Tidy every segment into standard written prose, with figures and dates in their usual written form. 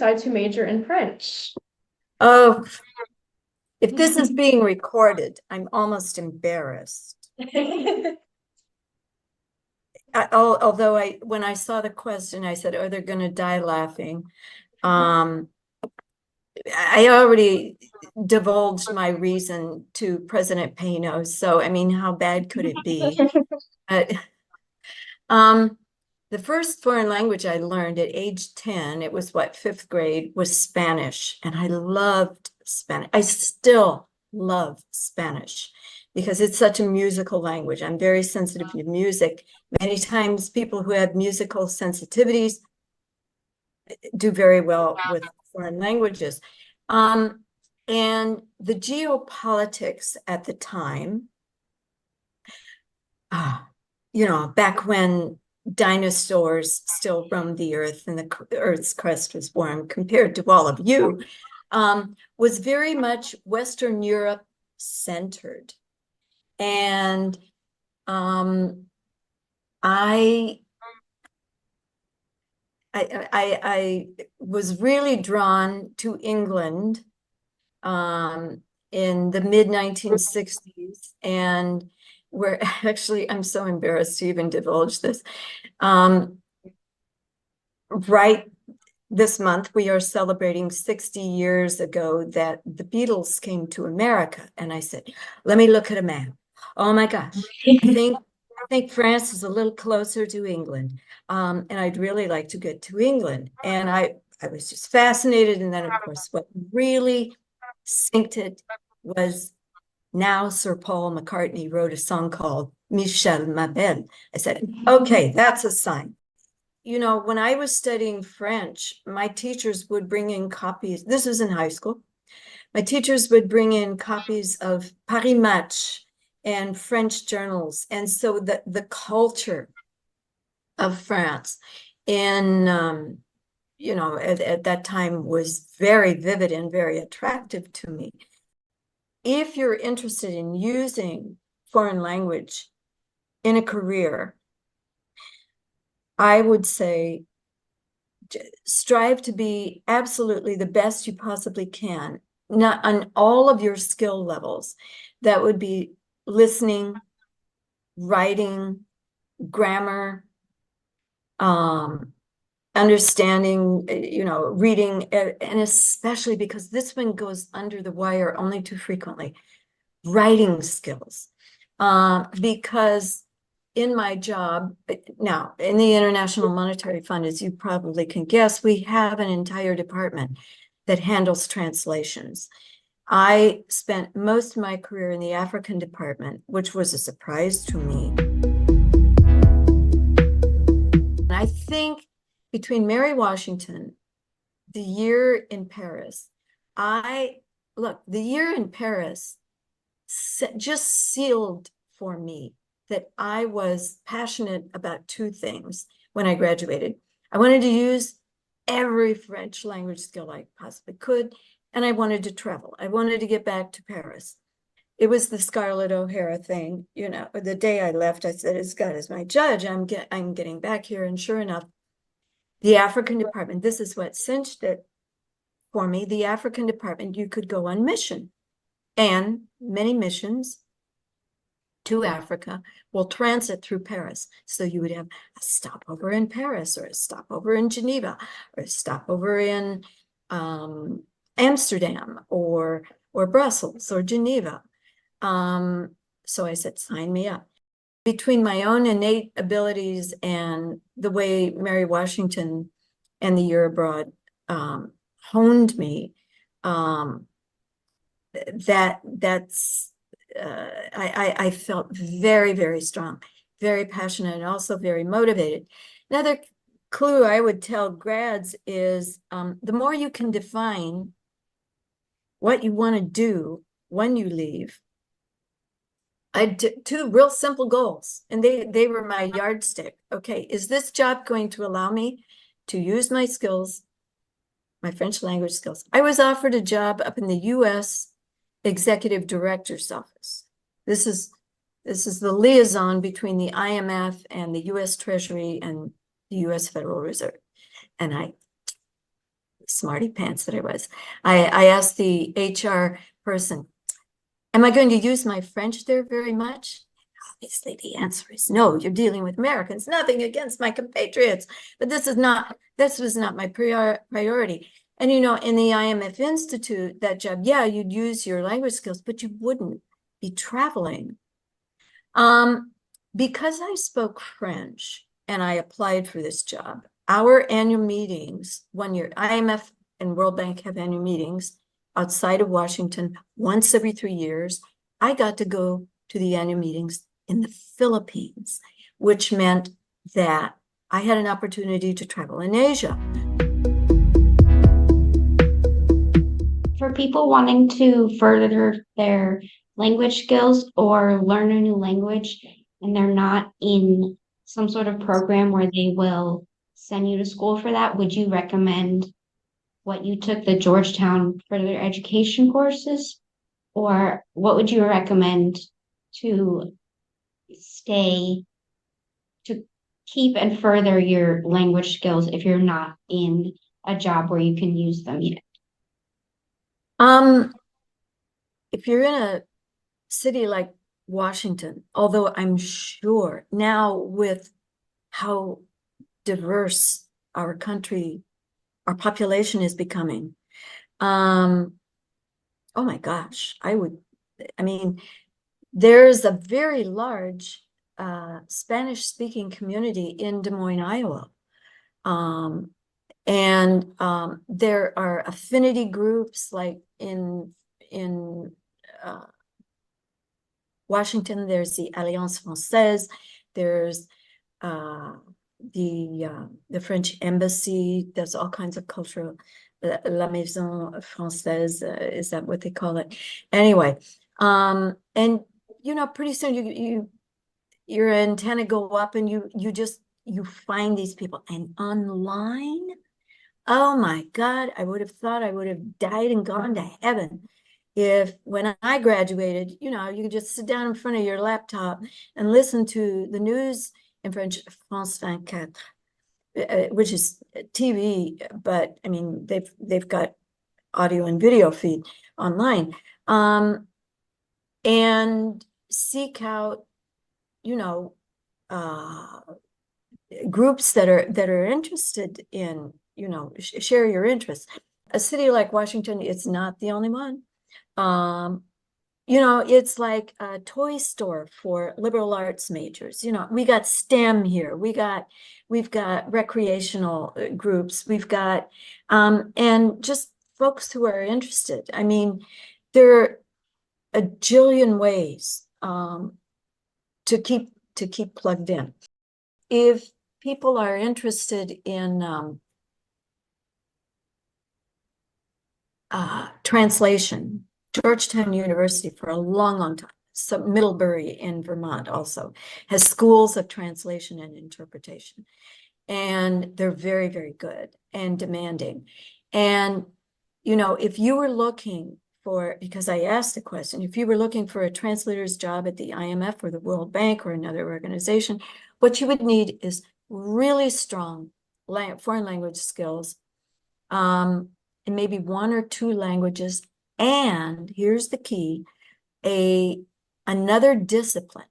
decide to major in French? Oh, if this is being recorded, I'm almost embarrassed. Although when I saw the question, I said, "Oh, they're going to die laughing." I already divulged my reason to President Pino, so I mean, how bad could it be? The first foreign language I learned at age 10, it was what, 5th grade, was Spanish. And I loved Spanish. I still love Spanish because it's such a musical language. I'm very sensitive to music. Many times people who have musical sensitivities do very well with foreign languages. And the geopolitics at the time, back when dinosaurs still roamed the earth and the earth's crust was warm compared to all of you, was very much Western Europe centered. And I was really drawn to England in the mid 1960s, and where actually I'm so embarrassed to even divulge this. Right this month, we are celebrating 60 years ago that the Beatles came to America. And I said, let me look at a map. Oh my gosh, I think France is a little closer to England. And I'd really like to get to England. And I was just fascinated. And then, of course, what really synced it was now Sir Paul McCartney wrote a song called Michel Ma Belle. I said, okay, that's a sign. When I was studying French, my teachers would bring in copies. This was in high school. My teachers would bring in copies of Paris Match and French journals. And so the culture of France in, at that time was very vivid and very attractive to me. If you're interested in using foreign language in a career, I would say strive to be absolutely the best you possibly can, not on all of your skill levels. That would be listening, writing, grammar, understanding, reading, and especially because this one goes under the wire only too frequently, writing skills. Because in my job now in the International Monetary Fund, as you probably can guess, we have an entire department that handles translations. I spent most of my career in the African department, which was a surprise to me. And I think between Mary Washington, the year in Paris, the year in Paris just sealed for me that I was passionate about two things when I graduated. I wanted to use every French language skill I possibly could, and I wanted to travel. I wanted to get back to Paris. It was the Scarlett O'Hara thing. The day I left, I said, as God is my judge, I'm getting back here. And sure enough, the African department, this is what cinched it for me. The African department, you could go on mission, and many missions to Africa will transit through Paris. So you would have a stopover in Paris, or a stopover in Geneva, or a stopover in Amsterdam, or Brussels, or Geneva. So I said, sign me up. Between my own innate abilities and the way Mary Washington and the year abroad honed me, I felt very, very strong, very passionate, and also very motivated. Another clue I would tell grads is the more you can define what you want to do when you leave. I had two real simple goals, and they were my yardstick. Okay, is this job going to allow me to use my skills, my French language skills? I was offered a job up in the U.S. Executive Director's Office. This is the liaison between the IMF and the U.S. Treasury and the U.S. Federal Reserve. And I smarty pants that I was. I asked the HR person, am I going to use my French there very much? Obviously, the answer is no. You're dealing with Americans. Nothing against my compatriots, but this was not my priority. And in the IMF Institute, that job, yeah, you'd use your language skills, but you wouldn't be traveling. Because I spoke French and I applied for this job, our annual meetings, 1 year, IMF and World Bank have annual meetings outside of Washington once every 3 years. I got to go to the annual meetings in the Philippines, which meant that I had an opportunity to travel in Asia. For people wanting to further their language skills or learn a new language and they're not in some sort of program where they will send you to school for that, would you recommend what you took, the Georgetown further education courses? Or what would you recommend to stay, to keep and further your language skills if you're not in a job where you can use them yet? If you're in a city like Washington, although I'm sure now with how diverse our country, our population is becoming, oh my gosh, I mean, there's a very large Spanish-speaking community in Des Moines, Iowa. There are affinity groups like in Washington, there's the Alliance Française, there's the French embassy, there's all kinds of cultural, La Maison Française, is that what they call it? Anyway, and pretty soon your antenna go up and you find these people. And online, oh my God, I would have thought I would have died and gone to heaven if when I graduated, you could just sit down in front of your laptop and listen to the news in French, France 24, which is TV, but I mean, they've got audio and video feed online, and seek out, groups that are interested in, share your interests. A city like Washington, it's not the only one. It's like a toy store for liberal arts majors. We got STEM here. We've got recreational groups. We've got, and just folks who are interested. I mean, there are a jillion ways to keep plugged in. If people are interested in translation, Georgetown University for a long time, so Middlebury in Vermont also has schools of translation and interpretation, and they're very, very good and demanding. And if you were looking for, because I asked the question, if you were looking for a translator's job at the IMF or the World Bank or another organization, what you would need is really strong foreign language skills, and maybe 1 or 2 languages. And here's the key, another discipline: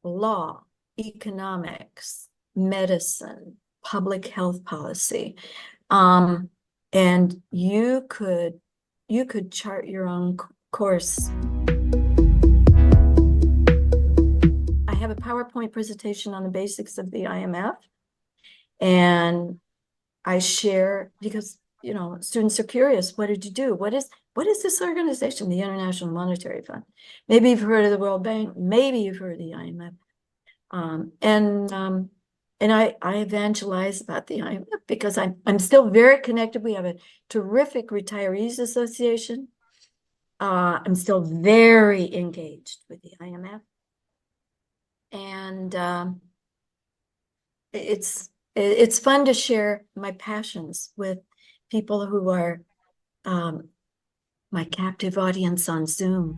law, economics, medicine, public health policy. And you could chart your own course. I have a PowerPoint presentation on the basics of the IMF, and I share, because students are curious. What did you do? What is this organization, the International Monetary Fund? Maybe you've heard of the World Bank. Maybe you've heard of the IMF. And I evangelize about the IMF because I'm still very connected. We have a terrific retirees association. I'm still very engaged with the IMF, and it's fun to share my passions with people who are my captive audience on Zoom.